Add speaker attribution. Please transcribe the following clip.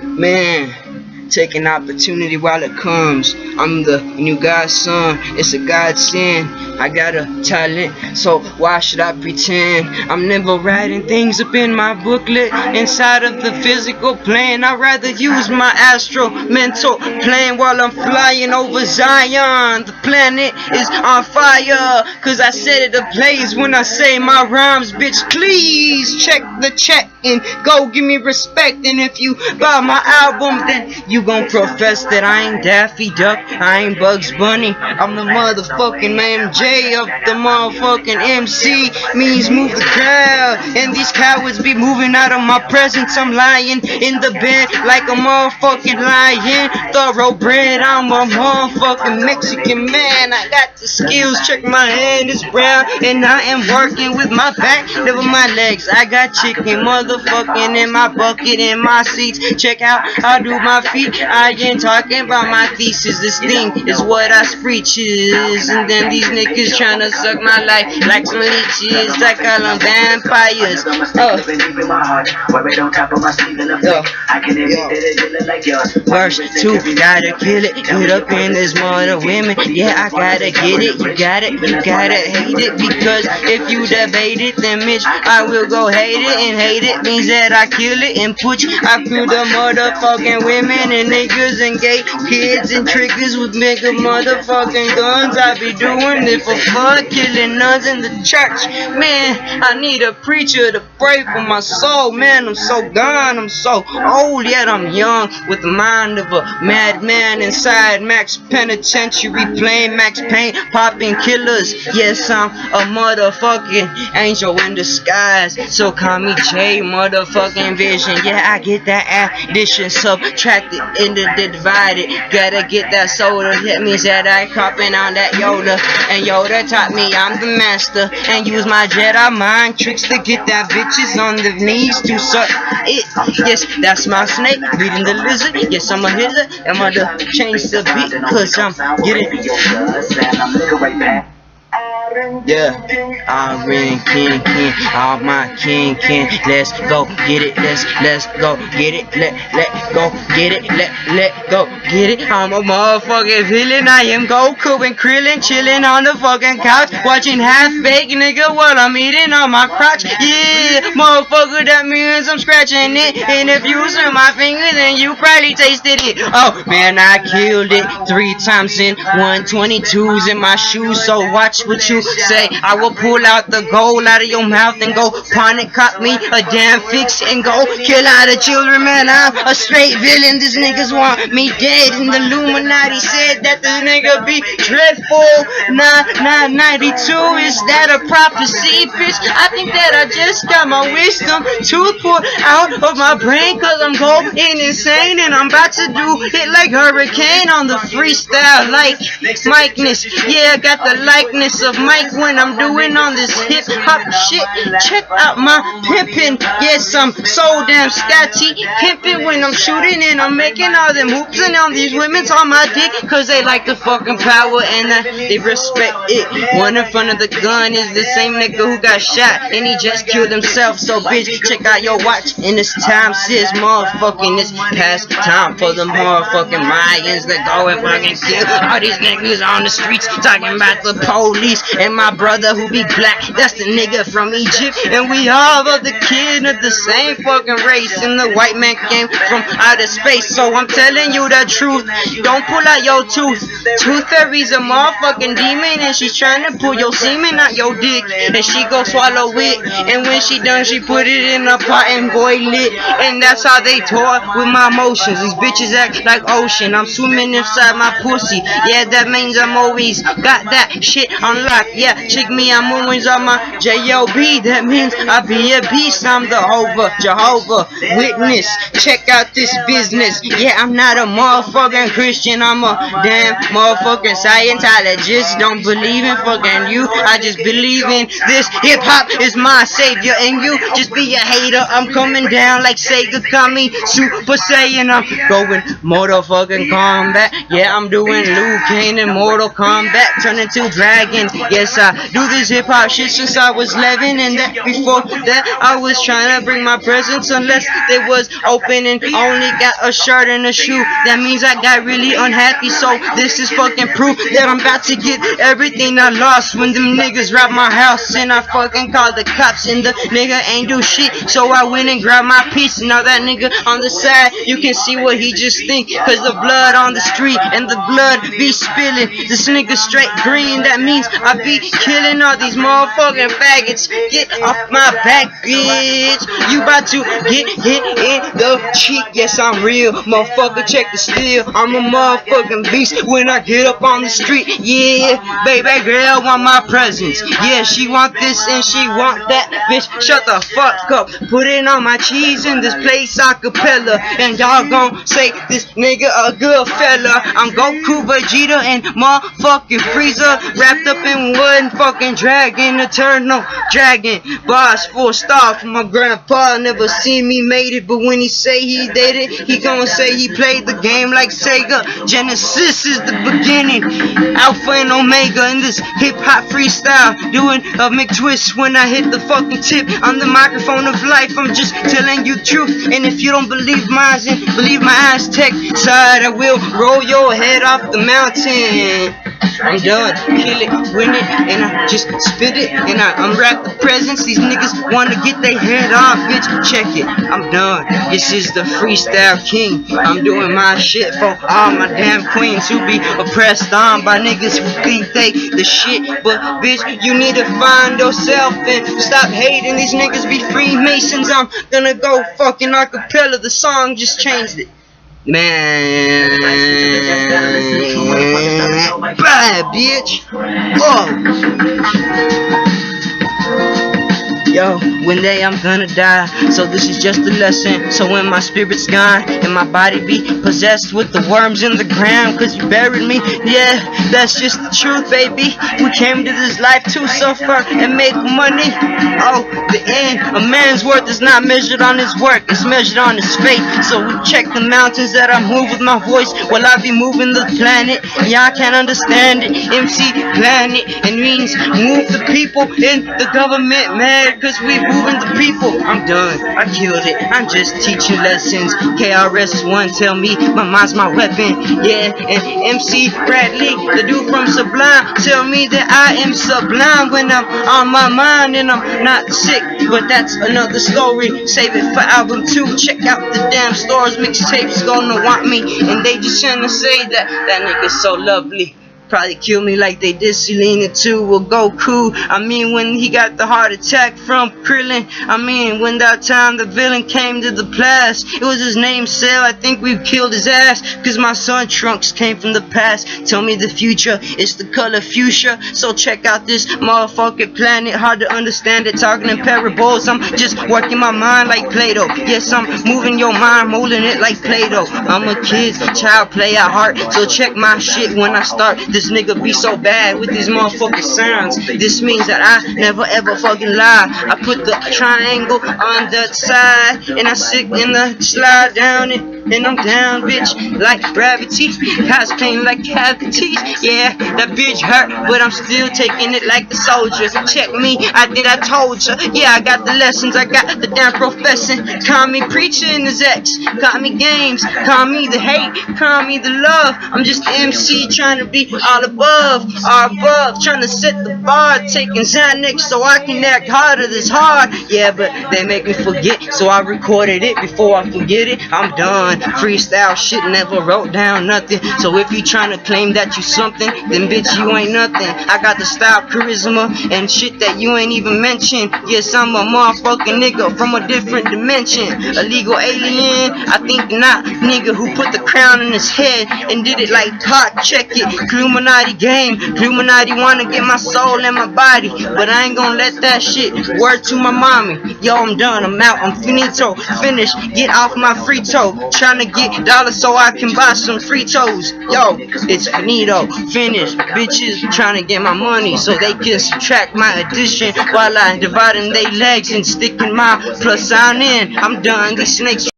Speaker 1: Man, take an opportunity while it comes. I'm the new God's son, it's a godsend. I got a talent, so why should I pretend? I'm never writing things up in my booklet inside of the physical plane. I'd rather use my astral mental plane while I'm flying over Zion. The planet is on fire, cause I set it ablaze when I say my rhymes. Bitch, please check the check and go give me respect. And if you buy my album, then you gon' profess that I ain't Daffy Duck, I ain't Bugs Bunny. I'm the motherfucking MJ of the motherfucking MC. Means move the crowd, and these cowards be moving out of my presence. I'm lying in the bed like a motherfucking lion. Thoroughbred, I'm a motherfucking Mexican man. I got the skills, check my hand is brown, and I am working with my back, never my legs. I got chicken motherfucking in my bucket in my seats. Check out how I do my feet. I ain't talking about my thesis. This thing is what I preaches, and then these niggas tryna suck my life like some leeches. I call them vampires. Verse 2, gotta kill it. Get up in this mother women. Yeah, I gotta get it. You got it, you gotta hate it. Because if you debate it, then bitch, I will go hate it. And hate it means that I kill it and put you. I feel the motherfucking women and niggas and gay kids and triggers with mega motherfucking guns. I be doing it for fun, killing nuns in the church. Man, I need a preacher to pray for my soul. Man, I'm so gone, I'm so old, yet I'm young, with the mind of a madman inside Max Penitentiary, playing Max Payne, popping killers. Yes, I'm a motherfucking angel in disguise, so call me J motherfucking Vision. Yeah, I get that addition, subtracted into the divided. Gotta get that soda, that means that I copping on that Yoda. And Yoda taught me I'm the master, and use my Jedi mind tricks to get that bitches on their knees to suck it. Yes, that's my snake, beating the lizard. Yes, I'm a hitter, I'm gonna change the beat, cause I'm getting. Yeah, I ring king, all my king. Let's go get it, let's go get it, let go get it, let go get it. I'm a motherfucking villain. I am Goku and Krillin, chilling on the fucking couch, watching half-baked nigga while I'm eating on my crotch. Yeah, motherfucker, that means I'm scratching it. And if you smell my finger, then you probably tasted it. Oh man, I killed it 3 times in 122s in my shoes. So watch what you say. I will pull out the gold out of your mouth and go pawn it, cop me a damn fix and go kill all the children. Man, I'm a straight villain. These niggas want me dead. And the Illuminati said that this nigga be dreadful. 992, is that a prophecy, bitch? I think that I just got my wisdom tooth pulled out of my brain, cause I'm going insane and I'm about to do it like Hurricane on the freestyle, like Mike-ness. Yeah, I got the likeness of Mike when I'm doing on this hip hop shit. Check out my pimpin'. Yes, I'm so damn scotchy pimpin' when I'm shooting and I'm making all them hoops and all these women's on my dick, cause they like the fucking power and they respect it. One in front of the gun is the same nigga who got shot and he just killed himself. So bitch, check out your watch and it's time, sis, motherfucking it's past time for the motherfucking Mayans that go and fucking kill all these niggas on the streets, talking about the police. And my brother who be black, that's the nigga from Egypt. And we all are the kid of the same fucking race, and the white man came from outer space. So I'm telling you the truth, don't pull out your tooth. Tooth fairy's a motherfucking demon, and she's trying to pull your semen out your dick, and she go swallow it, and when she done, she put it in a pot and boil it. And that's how they toy with my emotions. These bitches act like ocean, I'm swimming inside my pussy. Yeah, that means I'm always got that shit on lock. Yeah, check me, I'm always on my J-O-B. That means I be a beast. I'm the Jehovah Witness. Check out this business. Yeah, I'm not a motherfucking Christian. I'm a damn motherfucking Scientologist. Don't believe in fucking you, I just believe in this. Hip hop is my savior, and you just be a hater. I'm coming down like Sega Kami Super Saiyan. I'm going motherfucking combat. Yeah, I'm doing Liu Kang in Mortal Kombat, turning to dragon. Yeah, Yes, I do this hip hop shit since I was 11, and that before that I was trying to bring my presents unless they was open and only got a shirt and a shoe. That means I got really unhappy, so this is fucking proof that I'm about to get everything I lost when them niggas robbed my house, and I fucking called the cops, and the nigga ain't do shit, so I went and grabbed my piece. Now that nigga on the side, you can see what he just think, cause the blood on the street and the blood be spilling. This nigga straight green, that means I be killing all these motherfucking faggots. Get off my back, bitch. You about to get hit in the cheek. Yes, I'm real, motherfucker, check the steel. I'm a motherfucking beast when I get up on the street. Yeah, baby girl want my presence. Yeah, she want this and she want that. Bitch, shut the fuck up. Put it on my cheese in this place acapella, and y'all gon' say this nigga a good fella. I'm Goku, Vegeta, and motherfucking Frieza, wrapped up in one fucking dragon, eternal dragon. Boss, full stop. My grandpa never seen me made it, but when he say he did it, he gon' say he played the game like Sega. Genesis is the beginning, Alpha and Omega in this hip hop freestyle. Doing a McTwist when I hit the fucking tip on the microphone of life. I'm just telling you truth, and if you don't believe mine, then believe my Aztec side. I will roll your head off the mountain. I'm done, kill it, win it, and I just spit it, and I unwrap the presents. These niggas wanna get their head off, bitch, check it, I'm done. This is the freestyle king. I'm doing my shit for all my damn queens who be oppressed on by niggas who think they the shit. But bitch, you need to find yourself and stop hating. These niggas be Freemasons. I'm gonna go fucking acapella. The song just changed it. Man, bye, bitch. Whoa. Yo, one day I'm gonna die, so this is just a lesson. So when my spirit's gone and my body be possessed with the worms in the ground, cause you buried me, yeah, that's just the truth, baby. We came to this life to suffer and make money. Oh, the end, a man's worth is not measured on his work, it's measured on his faith. So we check the mountains that I move with my voice while I be moving the planet. Y'all can't understand it, MC Planet. It means move the people in the government mad, cause we moving the people. I'm done, I killed it, I'm just teaching lessons. KRS-One tell me my mind's my weapon. Yeah, and MC Bradley, the dude from Sublime, tell me that I am sublime when I'm on my mind and I'm not sick. But that's another story, save it for album 2. Check out the damn stores, mixtapes gonna want me, and they just tryna say that nigga's so lovely. Probably kill me like they did Selena too, or Goku. I mean, when he got the heart attack from Krillin. I mean, when that time the villain came to the past, it was his name Cell. I think we killed his ass, cause my son Trunks came from the past. Tell me the future, it's the color fuchsia. So check out this motherfucking planet, hard to understand it, talking in parables. I'm just working my mind like Play-Doh. Yes, I'm moving your mind, molding it like Play-Doh. I'm a kid's child play at heart, so check my shit when I start. This nigga be so bad with these motherfucking sounds. This means that I never ever fucking lie. I put the triangle on that side, and I sit in the slide down it, and I'm down, bitch, like gravity. Cause pain like cavities. Yeah, that bitch hurt, but I'm still taking it like the soldiers. Check me, I told ya. Yeah, I got the lessons, I got the damn profession. Call me preacher in his ex, call me games, call me the hate, call me the love. I'm just the MC trying to be all above, trying to set the bar, taking Xanax so I can act harder this hard. Yeah, but they make me forget, so I recorded it before I forget it. I'm done, freestyle shit, never wrote down nothing. So if you trying to claim that you something, then bitch you ain't nothing. I got the style, charisma, and shit that you ain't even mentioned. Yes, I'm a motherfucking nigga from a different dimension. Illegal alien, I think not. Nigga who put the crown in his head and did it like hot, check it. Illuminati game, Illuminati wanna get my soul and my body, but I ain't gonna let that shit. Word to my mommy, yo, I'm done, I'm out, I'm finito, finished, get off my free toe, tryna get dollars so I can buy some free toes. Yo, it's finito, finished, bitches tryna get my money so they can subtract my addition while I dividing they legs and sticking my plus sign in. I'm done, these snakes